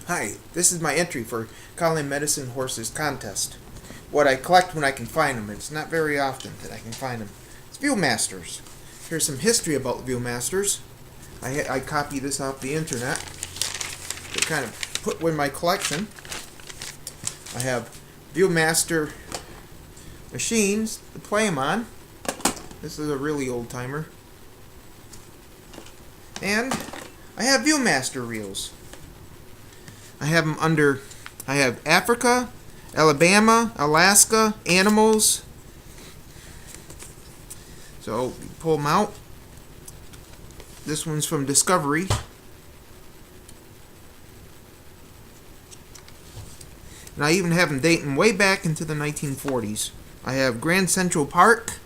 Hi, this is my entry for Colin Medicinehorse's contest. What I collect when I can find them. It's not very often that I can find them. It's Viewmasters. Here's some history about Viewmasters. I copied this off the internet to kind of put in my collection. I have Viewmaster machines to play them on. This is a really old timer. And I have Viewmaster reels. I have them under, I have Africa, Alabama, Alaska, animals. So, you pull them out. This one's from Discovery. And I even have them dating way back into the 1940s. I have Grand Central Park.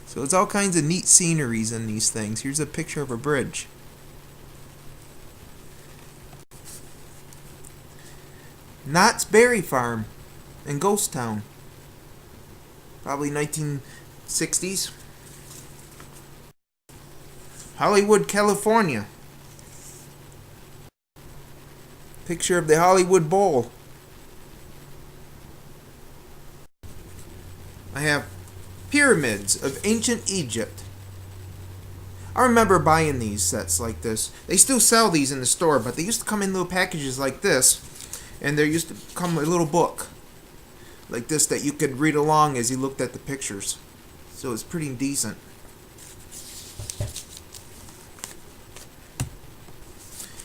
So it's all kinds of neat sceneries in these things. Here's a picture of a bridge. Knott's Berry Farm in Ghost Town. Probably 1960s. Hollywood, California. Picture of the Hollywood Bowl. I have pyramids of ancient Egypt. I remember buying these sets like this. They still sell these in the store, but they used to come in little packages like this. And there used to come a little book like this that you could read along as you looked at the pictures. So it's pretty decent.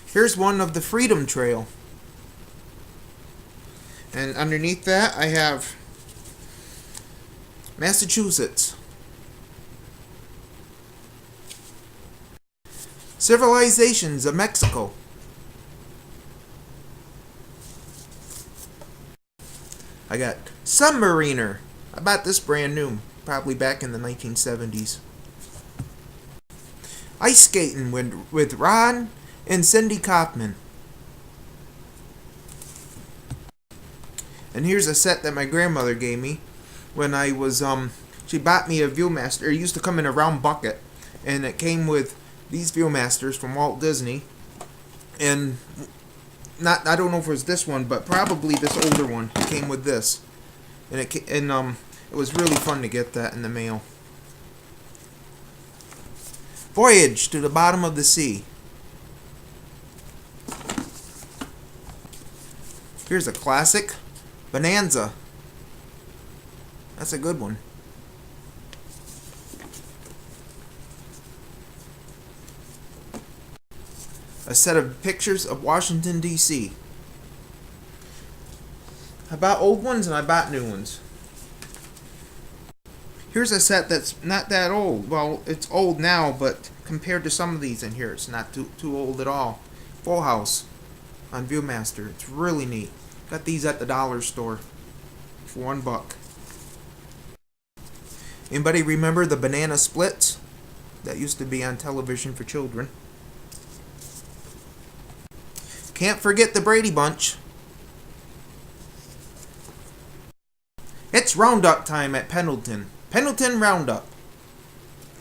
Here's one of the Freedom Trail. And underneath that I have Massachusetts. Civilizations of Mexico. I got Submariner. I bought this brand new, probably back in the 1970s. Ice skating with Ron and Cindy Kaufman. And here's a set that my grandmother gave me when I was, she bought me a Viewmaster. It used to come in a round bucket, and it came with these Viewmasters from Walt Disney. And I don't know if it was this one, but probably this older one. It came with this, and it was really fun to get that in the mail. Voyage to the Bottom of the Sea. Here's a classic, Bonanza. That's a good one. A set of pictures of Washington, D.C. I bought old ones and I bought new ones. Here's a set that's not that old. Well, it's old now, but compared to some of these in here, it's not too old at all. Full House on Viewmaster. It's really neat. Got these at the dollar store for $1. Anybody remember the banana splits? That used to be on television for children. Can't forget the Brady Bunch. It's Roundup time at Pendleton. Pendleton Roundup.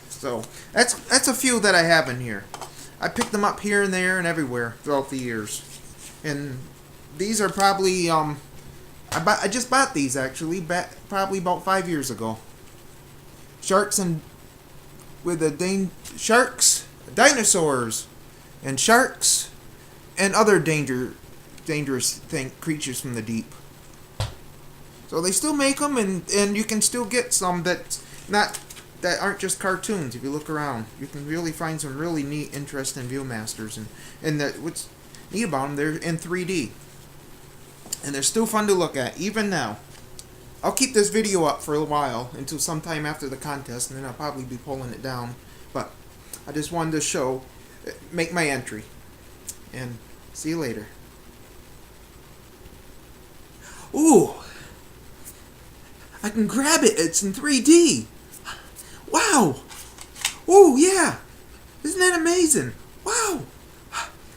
So, that's a few that I have in here. I picked them up here and there and everywhere throughout the years. And these are probably, I just bought these actually, probably about 5 years ago. Sharks and, sharks, dinosaurs, and sharks, and other dangerous creatures from the deep. So they still make them, and you can still get some that aren't just cartoons. If you look around, you can really find some really neat, interesting Viewmasters, and what's neat about them, they're in 3D, and they're still fun to look at even now. I'll keep this video up for a while until sometime after the contest, and then I'll probably be pulling it down. But I just wanted to make my entry. And see you later. Ooh! I can grab it. It's in 3D. Wow! Ooh, yeah! Isn't that amazing? Wow!